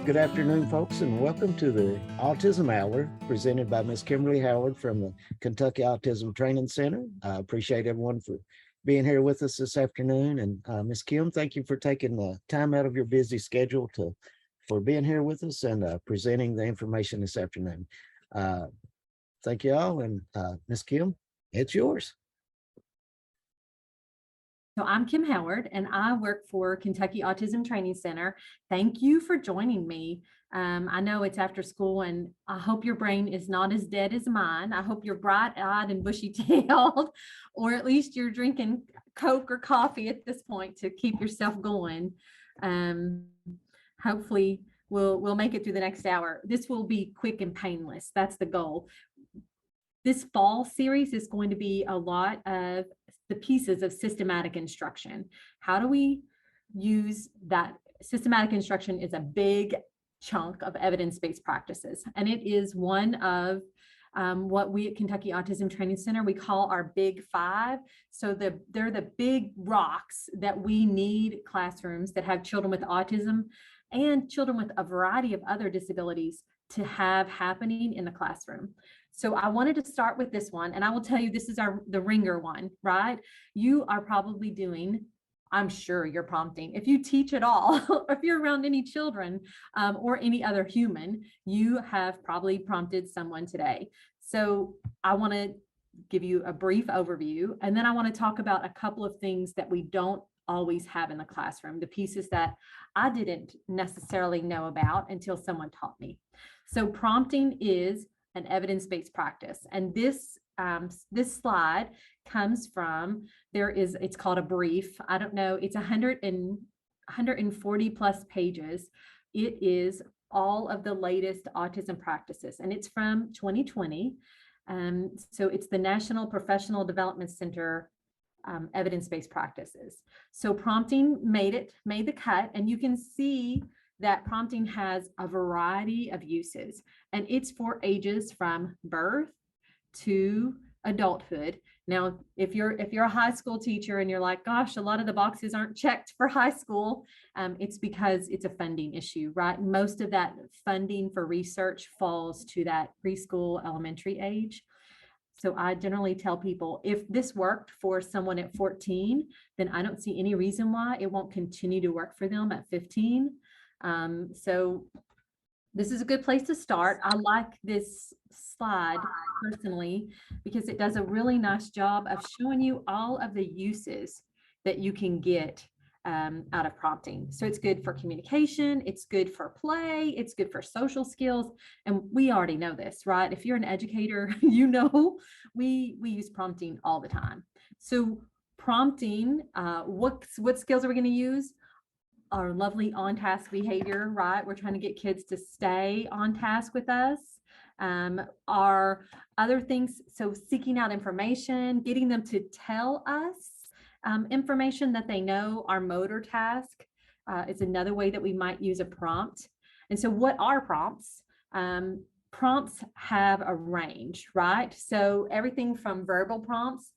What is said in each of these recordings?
Good afternoon, folks, and welcome to the Autism Hour presented by Miss Kimberly Howard from the Kentucky Autism Training Center. I appreciate everyone for being here with us this afternoon. And Miss Kim, thank you for taking the time out of your busy schedule for being here with us and presenting the information this afternoon. Thank you all, and Miss Kim, it's yours. So I'm Kim Howard, and I work for Kentucky Autism Training Center. Thank you for joining me. I know it's after school, and I hope your brain is not as dead as mine. I hope you're bright-eyed and bushy-tailed, or at least you're drinking Coke or coffee at this point to keep yourself going. Hopefully, we'll make it through the next hour. This will be quick and painless. That's the goal. This fall series is going to be a lot of the pieces of systematic instruction. How do we use that? Systematic instruction is a big chunk of evidence-based practices, and it is one of what we at Kentucky Autism Training Center, we call our big five. So they're the big rocks that we need classrooms that have children with autism and children with a variety of other disabilities to have happening in the classroom. So I wanted to start with this one, and I will tell you, this is the ringer one, right? You are probably doing, I'm sure you're prompting. If you teach at all, or if you're around any children or any other human, you have probably prompted someone today. So I want to give you a brief overview, and then I want to talk about a couple of things that we don't always have in the classroom, the pieces that I didn't necessarily know about until someone taught me. So prompting is an evidence-based practice, and this slide comes from, it's called a brief. I don't know, it's 140 plus pages. It is all of the latest autism practices, and it's from 2020. So it's the National Professional Development Center evidence-based practices. So prompting made the cut, and you can see that prompting has a variety of uses, and it's for ages from birth to adulthood. Now, if you're a high school teacher and you're like, gosh, a lot of the boxes aren't checked for high school, it's because it's a funding issue, right? Most of that funding for research falls to that preschool, elementary age. So I generally tell people, if this worked for someone at 14, then I don't see any reason why it won't continue to work for them at 15. So this is a good place to start. I like this slide personally because it does a really nice job of showing you all of the uses that you can get out of prompting. So it's good for communication, it's good for play, it's good for social skills. And we already know this, right? If you're an educator, you know we use prompting all the time. So prompting, what skills are we going to use? Our lovely on-task behavior, right? We're trying to get kids to stay on task with us. Our other things, so seeking out information, getting them to tell us information that they know. Our motor task is another way that we might use a prompt. And so what are prompts? Prompts have a range, right? So everything from verbal prompts.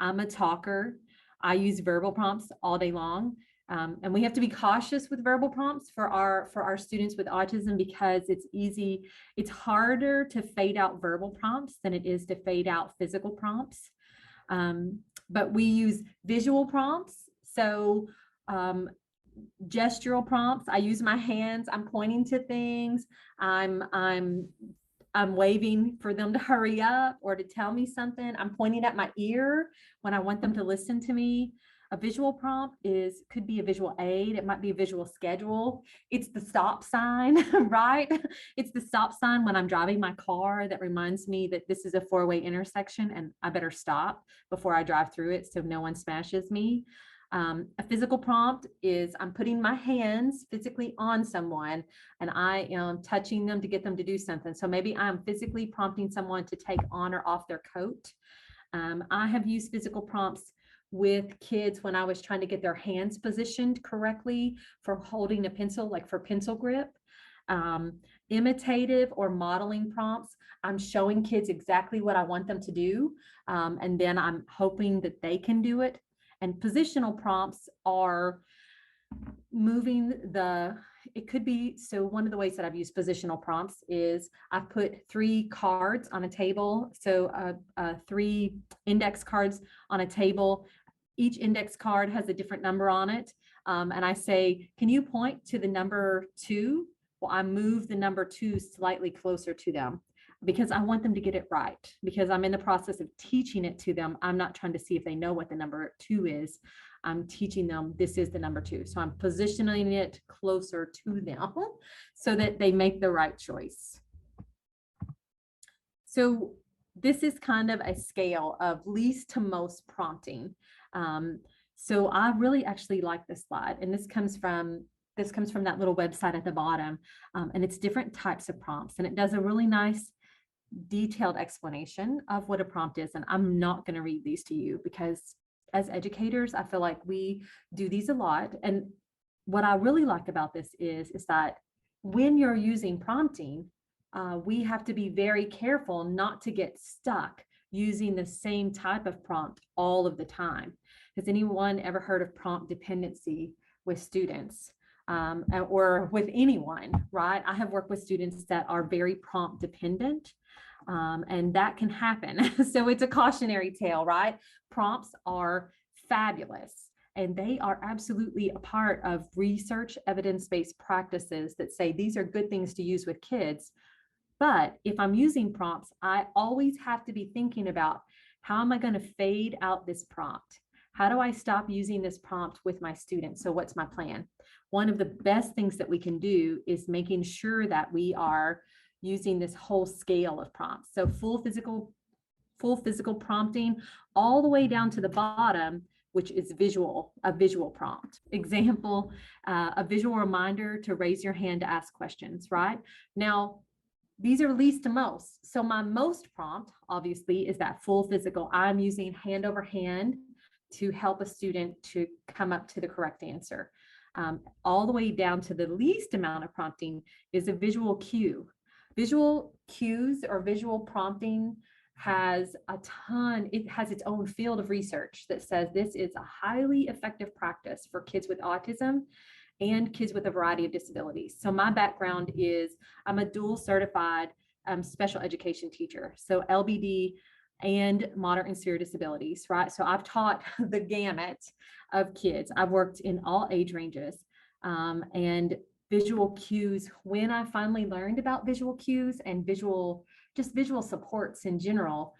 I'm a talker. I use verbal prompts all day long. And we have to be cautious with verbal prompts for our students with autism because it's harder to fade out verbal prompts than it is to fade out physical prompts. But we use visual prompts. So gestural prompts, I use my hands, I'm pointing to things, I'm waving for them to hurry up or to tell me something. I'm pointing at my ear when I want them to listen to me. A visual prompt could be a visual aid. It might be a visual schedule. It's the stop sign, right? It's the stop sign when I'm driving my car that reminds me that this is a four-way intersection and I better stop before I drive through it so no one smashes me. A physical prompt is I'm putting my hands physically on someone and I am touching them to get them to do something. So maybe I'm physically prompting someone to take on or off their coat. I have used physical prompts with kids when I was trying to get their hands positioned correctly for holding a pencil, like for pencil grip. Imitative or modeling prompts, I'm showing kids exactly what I want them to do, and then I'm hoping that they can do it. And positional prompts are moving it could be, so one of the ways that I've used positional prompts is I've put 3 cards on a table. So 3 index cards on a table. Each index card has a different number on it. And I say, can you point to the number 2? Well, I move the number 2 slightly closer to them because I want them to get it right, because I'm in the process of teaching it to them. I'm not trying to see if they know what the number 2 is. I'm teaching them this is the number 2. So I'm positioning it closer to them so that they make the right choice. So this is kind of a scale of least to most prompting. So I really actually like this slide, and this comes from that little website at the bottom, and it's different types of prompts, and it does a really nice detailed explanation of what a prompt is. And I'm not going to read these to you because as educators, I feel like we do these a lot. And what I really like about this is that when you're using prompting, we have to be very careful not to get stuck using the same type of prompt all of the time. Has anyone ever heard of prompt dependency with students? Or with anyone, right? I have worked with students that are very prompt dependent, and that can happen. So it's a cautionary tale, right? Prompts are fabulous, and they are absolutely a part of research evidence-based practices that say these are good things to use with kids. But if I'm using prompts, I always have to be thinking about, how am I going to fade out this prompt? How do I stop using this prompt with my students? So what's my plan? One of the best things that we can do is making sure that we are using this whole scale of prompts. So full physical prompting, all the way down to the bottom, which is a visual prompt. Example, a visual reminder to raise your hand to ask questions, right? Now, these are least to most. So my most prompt, obviously, is that full physical. I'm using hand over hand to help a student to come up to the correct answer. All the way down to the least amount of prompting is a visual cue. Visual cues or visual prompting has it has its own field of research that says this is a highly effective practice for kids with autism and kids with a variety of disabilities. So my background is I'm a dual certified special education teacher. So LBD and moderate and severe disabilities, right? So I've taught the gamut of kids. I've worked in all age ranges, and visual cues. When I finally learned about visual cues and visual supports in general,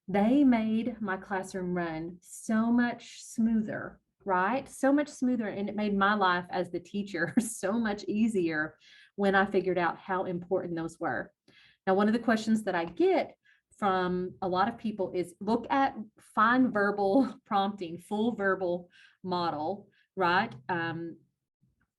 they made my classroom run so much smoother, right? So much smoother. And it made my life as the teacher so much easier when I figured out how important those were. Now, one of the questions that I get from a lot of people is find verbal prompting, full verbal model, right?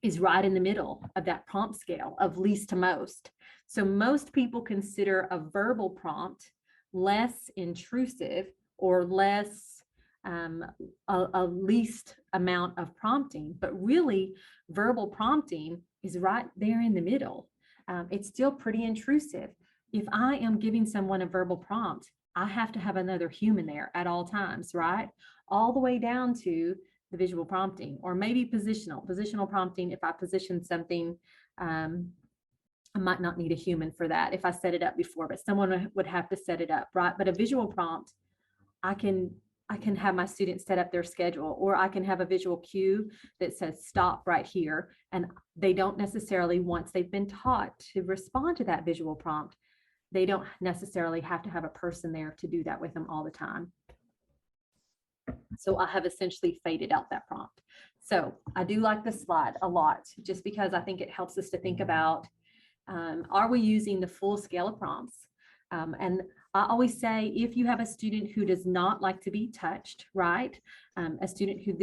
Is right in the middle of that prompt scale of least to most. So most people consider a verbal prompt less intrusive or less a least amount of prompting, but really verbal prompting is right there in the middle. It's still pretty intrusive. If I am giving someone a verbal prompt, I have to have another human there at all times, right? All the way down to the visual prompting, or maybe positional prompting. If I position something, I might not need a human for that if I set it up before, but someone would have to set it up, right? But a visual prompt, I can have my students set up their schedule, or I can have a visual cue that says stop right here. And they don't necessarily, once they've been taught to respond to that visual prompt, they don't necessarily have to have a person there to do that with them all the time. So I have essentially faded out that prompt. So I do like this slide a lot, just because I think it helps us to think about, are we using the full scale of prompts? And I always say, if you have a student who does not like to be touched, right? A student who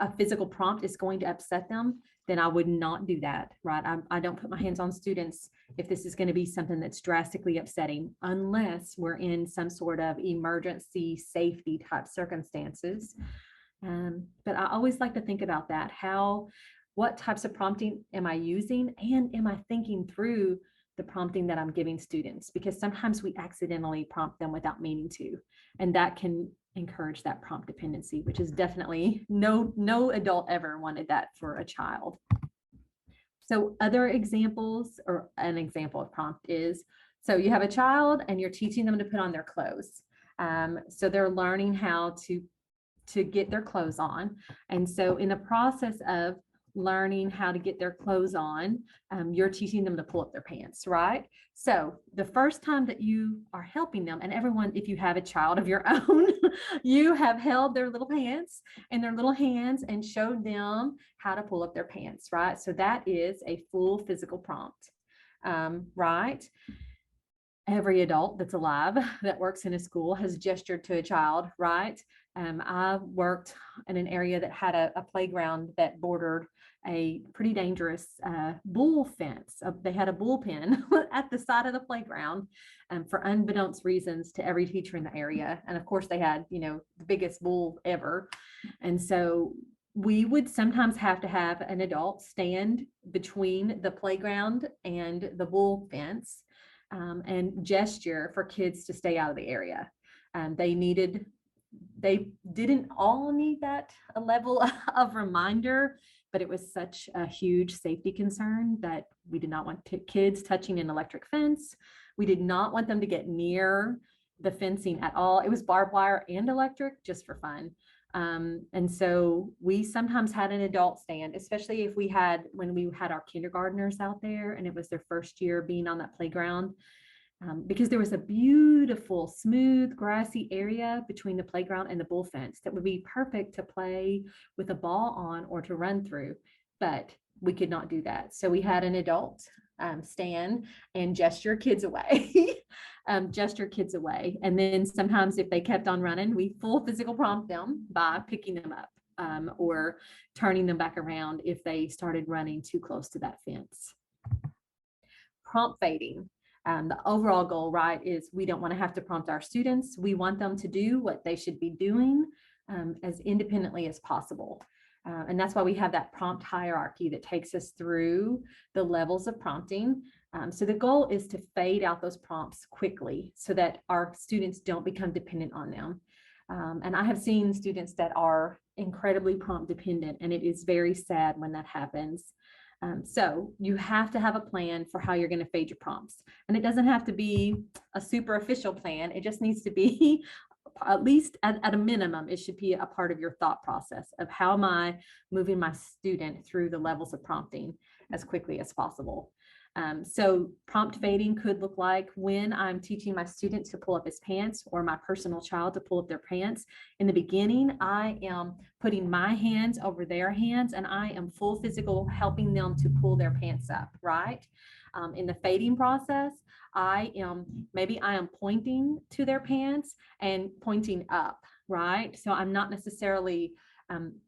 a physical prompt is going to upset them, then I would not do that, right? I don't put my hands on students if this is going to be something that's drastically upsetting, unless we're in some sort of emergency safety type circumstances. But I always like to think about that. What types of prompting am I using? And am I thinking through the prompting that I'm giving students? Because sometimes we accidentally prompt them without meaning to, and that can encourage that prompt dependency, which is definitely no adult ever wanted that for a child. So other examples, or an example of prompt is, so you have a child and you're teaching them to put on their clothes. So they're learning how to get their clothes on. And so in the process of learning how to get their clothes on, you're teaching them to pull up their pants, right? So the first time that you are helping them, and everyone, if you have a child of your own, you have held their little pants in their little hands and showed them how to pull up their pants, right? So that is a full physical prompt, right? Every adult that's alive that works in a school has gestured to a child, right? I worked in an area that had a playground that bordered a pretty dangerous bull fence. They had a bullpen at the side of the playground for unbeknownst reasons to every teacher in the area. And of course, they had, the biggest bull ever. And so we would sometimes have to have an adult stand between the playground and the bull fence and gesture for kids to stay out of the area. They didn't all need that a level of reminder, but it was such a huge safety concern that we did not want kids touching an electric fence. We did not want them to get near the fencing at all. It was barbed wire and electric, just for fun. And so we sometimes had an adult stand, especially when we had our kindergartners out there and it was their first year being on that playground. Because there was a beautiful, smooth, grassy area between the playground and the bull fence that would be perfect to play with a ball on or to run through, but we could not do that. So we had an adult stand and gesture kids away, gesture kids away. And then sometimes if they kept on running, we full physical prompt them by picking them up or turning them back around if they started running too close to that fence. Prompt fading. The overall goal, right, is we don't want to have to prompt our students. We want them to do what they should be doing as independently as possible. And that's why we have that prompt hierarchy that takes us through the levels of prompting. So the goal is to fade out those prompts quickly so that our students don't become dependent on them. And I have seen students that are incredibly prompt dependent, and it is very sad when that happens. So you have to have a plan for how you're going to fade your prompts. And it doesn't have to be a super official plan. It just needs to be, at least at a minimum, it should be a part of your thought process of how am I moving my student through the levels of prompting as quickly as possible. So prompt fading could look like when I'm teaching my student to pull up his pants or my personal child to pull up their pants. In the beginning, I am putting my hands over their hands and I am full physical helping them to pull their pants up, right? In the fading process, I am pointing to their pants and pointing up, right? So I'm not necessarily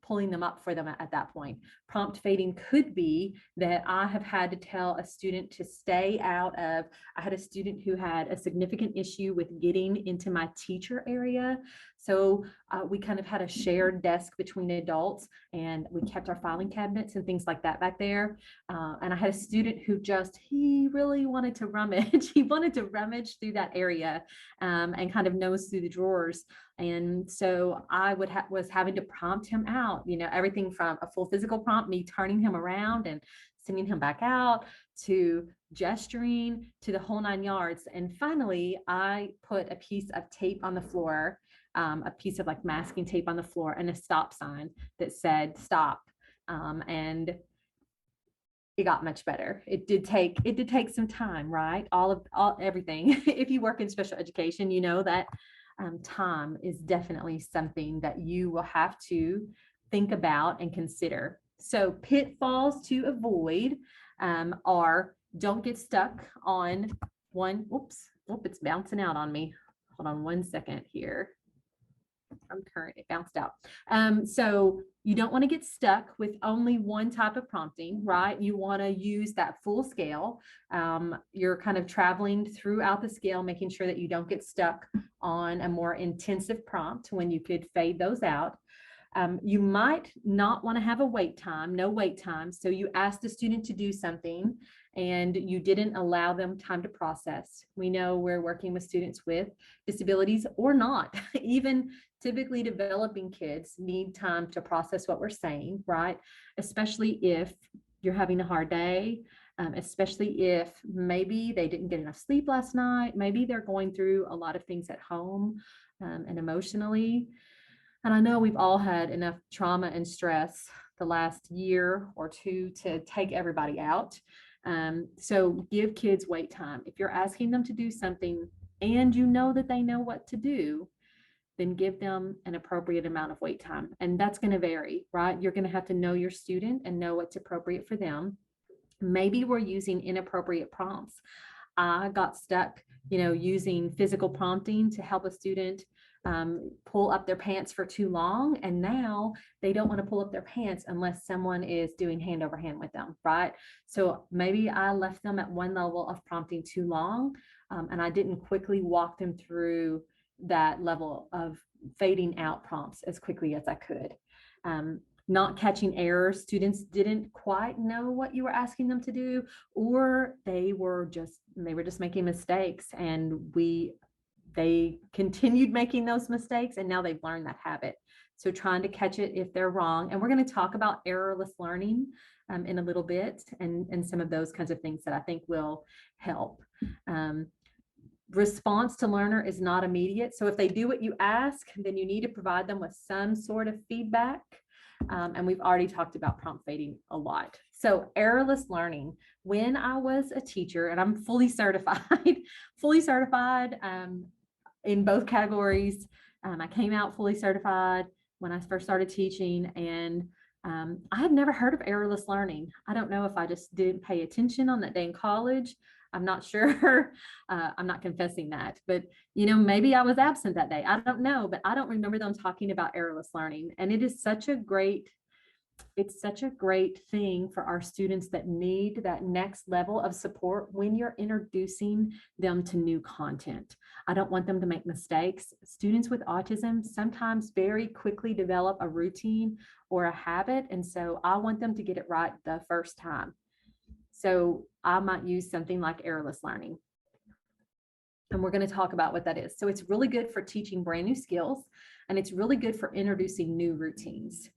pulling them up for them at that point. Prompt fading could be that I have had to tell a student to stay out of, I had a student who had a significant issue with getting into my teacher area. So we kind of had a shared desk between adults and we kept our filing cabinets and things like that back there. And I had a student who he really wanted to rummage. He wanted to rummage through that area and kind of nose through the drawers. And so I was having to prompt him out, everything from a full physical prompt, me turning him around and sending him back out, to gesturing, to the whole 9 yards. And finally, I put a piece of tape on the floor, a piece of like masking tape on the floor and a stop sign that said stop. And it got much better. It did take some time, right? Everything. If you work in special education, you know that time is definitely something that you will have to think about and consider. So pitfalls to avoid are don't get stuck on one. It's bouncing out on me. Hold on 1 second here. From current, it bounced out. So you don't want to get stuck with only one type of prompting, right? You want to use that full scale. You're kind of traveling throughout the scale, making sure that you don't get stuck on a more intensive prompt when you could fade those out. You might not want to have no wait time. So you ask the student to do something and you didn't allow them time to process. We know we're working with students with disabilities or not. Even typically developing kids need time to process what we're saying, right? Especially if you're having a hard day, especially if maybe they didn't get enough sleep last night, maybe they're going through a lot of things at home and emotionally. And I know we've all had enough trauma and stress the last year or two to take everybody out. So give kids wait time. If you're asking them to do something and you know that they know what to do, then give them an appropriate amount of wait time. And that's going to vary, right? You're going to have to know your student and know what's appropriate for them. Maybe we're using inappropriate prompts. I got stuck, using physical prompting to help a student pull up their pants for too long. And now they don't want to pull up their pants unless someone is doing hand over hand with them, right? So maybe I left them at one level of prompting too long, and I didn't quickly walk them through that level of fading out prompts as quickly as I could. Not catching errors. Students didn't quite know what you were asking them to do, or they were just making mistakes, and they continued making those mistakes, and now they've learned that habit. So trying to catch it if they're wrong. And we're going to talk about errorless learning in a little bit, and some of those kinds of things that I think will help. Response to learner is not immediate. So if they do what you ask, then you need to provide them with some sort of feedback. And we've already talked about prompt fading a lot. So errorless learning. When I was a teacher, and I'm fully certified, in both categories. I came out fully certified when I first started teaching, and I had never heard of errorless learning. I don't know if I just didn't pay attention on that day in college. I'm not sure. I'm not confessing that, but maybe I was absent that day. I don't know, but I don't remember them talking about errorless learning. And it's such a great thing for our students that need that next level of support when you're introducing them to new content. I don't want them to make mistakes. Students with autism sometimes very quickly develop a routine or a habit, and so I want them to get it right the first time. So I might use something like errorless learning. And we're going to talk about what that is. So it's really good for teaching brand new skills, and it's really good for introducing new routines.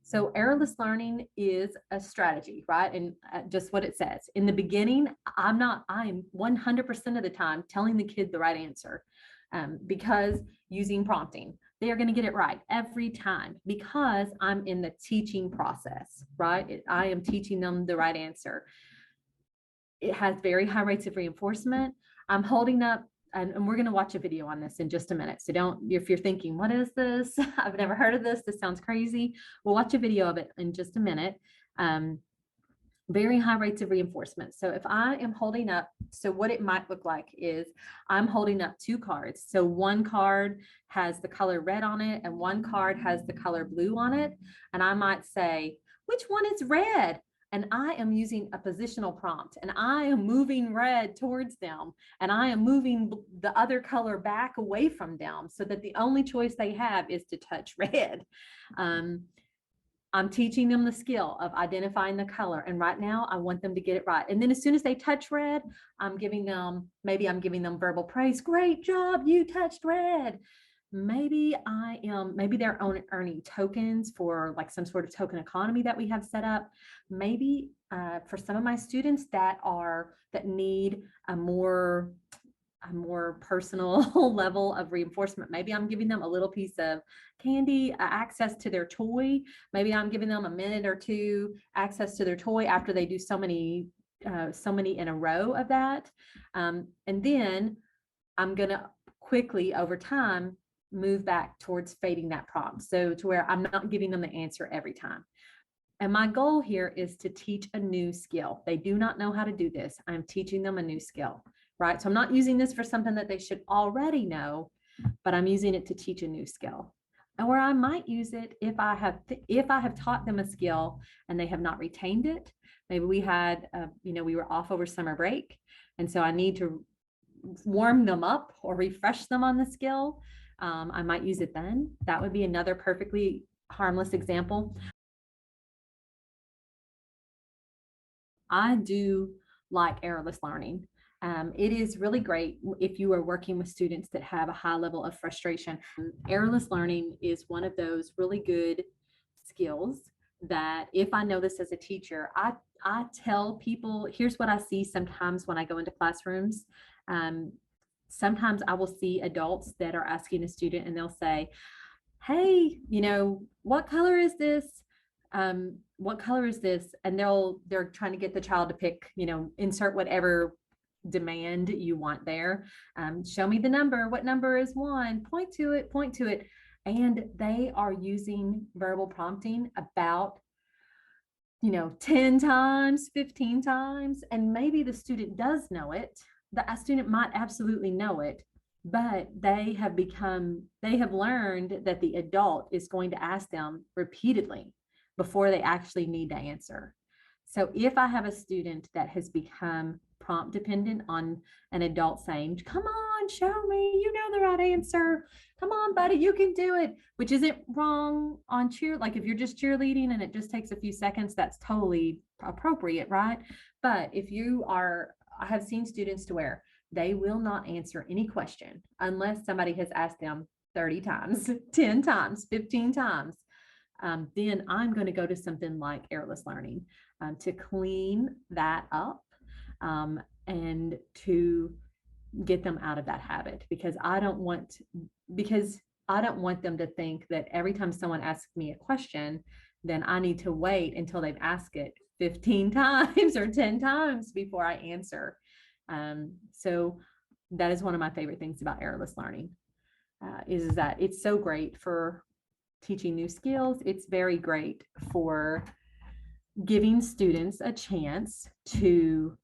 So errorless learning is a strategy, right? And just what it says. In the beginning, I'm 100% of the time telling the kid the right answer, because using prompting, they are going to get it right every time because I'm in the teaching process, right? I am teaching them the right answer. It has very high rates of reinforcement. I'm holding up, and we're going to watch a video on this in just a minute. So if you're thinking, what is this? I've never heard of this. This sounds crazy. We'll watch a video of it in just a minute. Very high rates of reinforcement. So if I am holding up, so what it might look like is I'm holding up two cards. So one card has the color red on it and one card has the color blue on it. And I might say, which one is red? And I am using a positional prompt, and I am moving red towards them, and I am moving the other color back away from them so that the only choice they have is to touch red. I'm teaching them the skill of identifying the color. And right now I want them to get it right. And then as soon as they touch red, I'm giving them verbal praise. Great job. You touched red. Maybe they're earning tokens for like some sort of token economy that we have set up. Maybe for some of my students that need a more personal level of reinforcement. Maybe I'm giving them a little piece of candy, access to their toy. Maybe I'm giving them a minute or two access to their toy after they do so many in a row of that. And then I'm going to quickly over time move back towards fading that prompt. So to where I'm not giving them the answer every time. And my goal here is to teach a new skill. They do not know how to do this. I'm teaching them a new skill, right? So I'm not using this for something that they should already know, but I'm using it to teach a new skill. And where I might use it if I have taught them a skill and they have not retained it. Maybe we were off over summer break, and so I need to warm them up or refresh them on the skill. I might use it then. That would be another perfectly harmless example. I do like errorless learning. It is really great if you are working with students that have a high level of frustration. Errorless learning is one of those really good skills that if I notice as a teacher, I tell people, here's what I see sometimes when I go into classrooms. Um, Sometimes I will see adults that are asking a student and they'll say, hey, what color is this? What color is this? And they're trying to get the child to pick, insert whatever demand you want there. Show me the number. What number is one? Point to it, point to it. And they are using verbal prompting about 10 times, 15 times, and maybe the student does know it. The student might absolutely know it, but they have learned that the adult is going to ask them repeatedly before they actually need to answer. So if I have a student that has become prompt dependent on an adult saying, come on, show me, you know the right answer. Come on, buddy, you can do it, which isn't wrong on cheer. Like if you're just cheerleading and it just takes a few seconds, that's totally appropriate, right? But I have seen students to where they will not answer any question unless somebody has asked them 30 times, 10 times, 15 times. Then I'm going to go to something like errorless learning to clean that up and to get them out of that habit, because I don't want them to think that every time someone asks me a question, then I need to wait until they've asked it 15 times or 10 times before I answer. So that is one of my favorite things about errorless learning, is that it's so great for teaching new skills. It's very great for giving students a chance to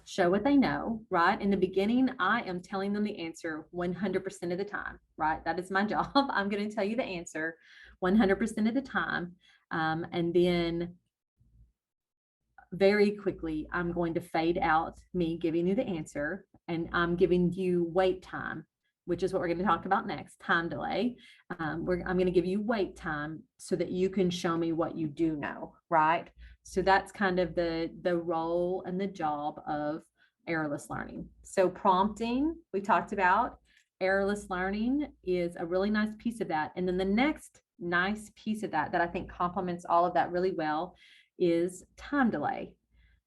show what they know, right? In the beginning, I am telling them the answer 100% of the time, right? That is my job. I'm going to tell you the answer 100% of the time. And then very quickly, I'm going to fade out me giving you the answer, and I'm giving you wait time, which is what we're going to talk about next, time delay. I'm going to give you wait time so that you can show me what you do know, right? So that's kind of the role and the job of errorless learning. So prompting, we talked about. Errorless learning is a really nice piece of that. And then the next nice piece of that I think complements all of that really well is time delay.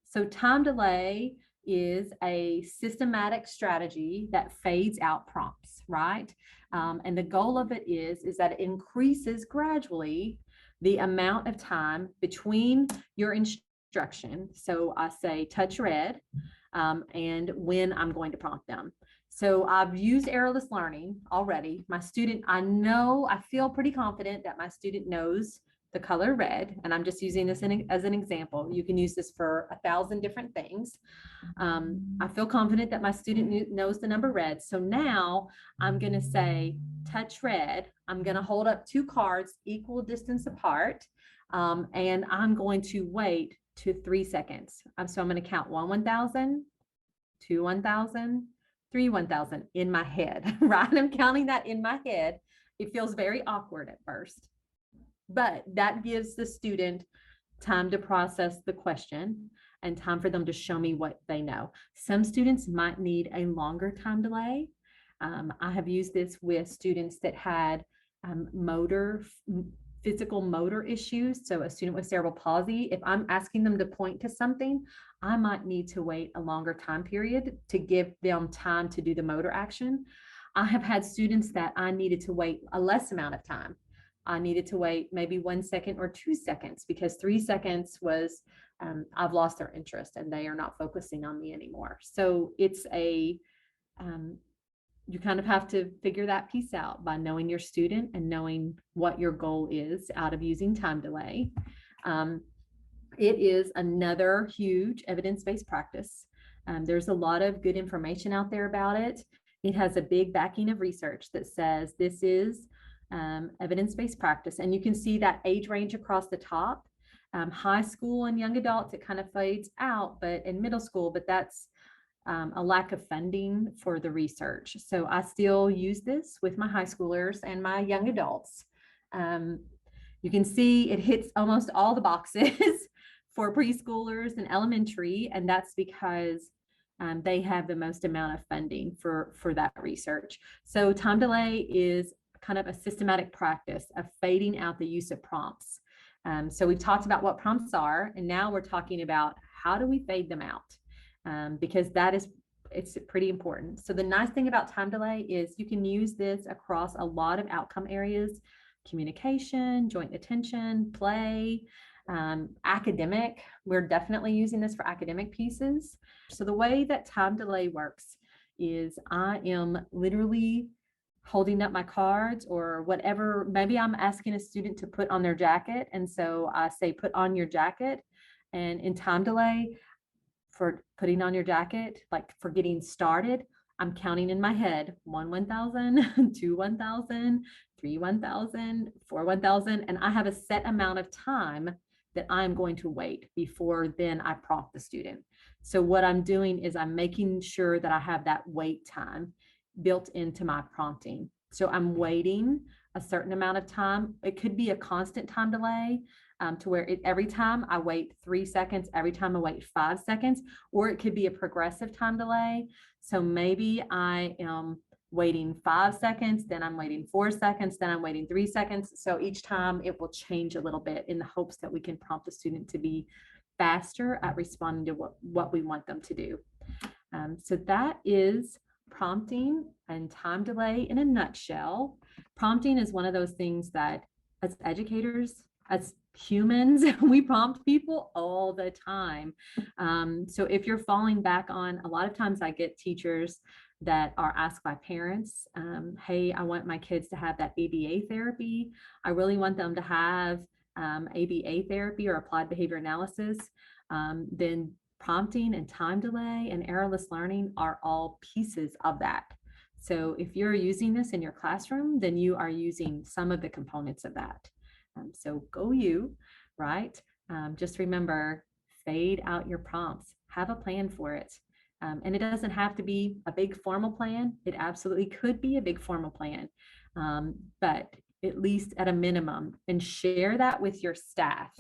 So time delay is a systematic strategy that fades out prompts, right? And the goal of it is that it increases gradually the amount of time between your instruction. So I say touch red, and when I'm going to prompt them. So I've used errorless learning already. I feel pretty confident that my student knows the color red, and I'm just using this as an example. You can use this for 1,000 different things. I feel confident that my student knows the number red. So now I'm going to say touch red. I'm going to hold up 2 cards equal distance apart, and I'm going to wait to 3 seconds. So I'm going to count 1, 1,000, 2, 1,000, 3, 1,000 in my head, right? I'm counting that in my head. It feels very awkward at first, but that gives the student time to process the question and time for them to show me what they know. Some students might need a longer time delay. I have used this with students that had physical motor issues. So a student with cerebral palsy, if I'm asking them to point to something, I might need to wait a longer time period to give them time to do the motor action. I have had students that I needed to wait a less amount of time. I needed to wait maybe 1 second or 2 seconds, because 3 seconds was, I've lost their interest and they are not focusing on me anymore. So it's you kind of have to figure that piece out by knowing your student and knowing what your goal is out of using time delay. It is another huge evidence-based practice. There's a lot of good information out there about it. It has a big backing of research that says this is evidence-based practice. And you can see that age range across the top. High school and young adults, it kind of fades out, but in middle school, but that's a lack of funding for the research. So I still use this with my high schoolers and my young adults. You can see it hits almost all the boxes for preschoolers and elementary, and that's because they have the most amount of funding for that research. So time delay is kind of a systematic practice of fading out the use of prompts. So we've talked about what prompts are, and now we're talking about how do we fade them out, because it's pretty important. So the nice thing about time delay is you can use this across a lot of outcome areas: communication, joint attention, play, academic. We're definitely using this for academic pieces. So the way that time delay works is I am literally holding up my cards or whatever. Maybe I'm asking a student to put on their jacket. And so I say, put on your jacket. And in time delay, for putting on your jacket, like for getting started, I'm counting in my head: 1,000, 2, 1,000, 3, 1,000, 4, 1,000. And I have a set amount of time that I'm going to wait before then I prompt the student. So what I'm doing is I'm making sure that I have that wait time built into my prompting. So I'm waiting a certain amount of time. It could be a constant time delay, to where every time I wait 3 seconds, every time I wait 5 seconds, or it could be a progressive time delay. So maybe I am waiting 5 seconds, then I'm waiting 4 seconds, then I'm waiting 3 seconds. So each time it will change a little bit in the hopes that we can prompt the student to be faster at responding to what we want them to do. So that is prompting and time delay in a nutshell. Prompting is one of those things that as educators, as humans, we prompt people all the time. So if you're falling back on, a lot of times I get teachers that are asked by parents, hey, I want my kids to have that ABA therapy. I really want them to have ABA therapy or applied behavior analysis. Then prompting and time delay and errorless learning are all pieces of that. So if you're using this in your classroom, then you are using some of the components of that. So go you, right? Just remember, fade out your prompts, have a plan for it. And it doesn't have to be a big formal plan. It absolutely could be a big formal plan, but at least at a minimum, and share that with your staff.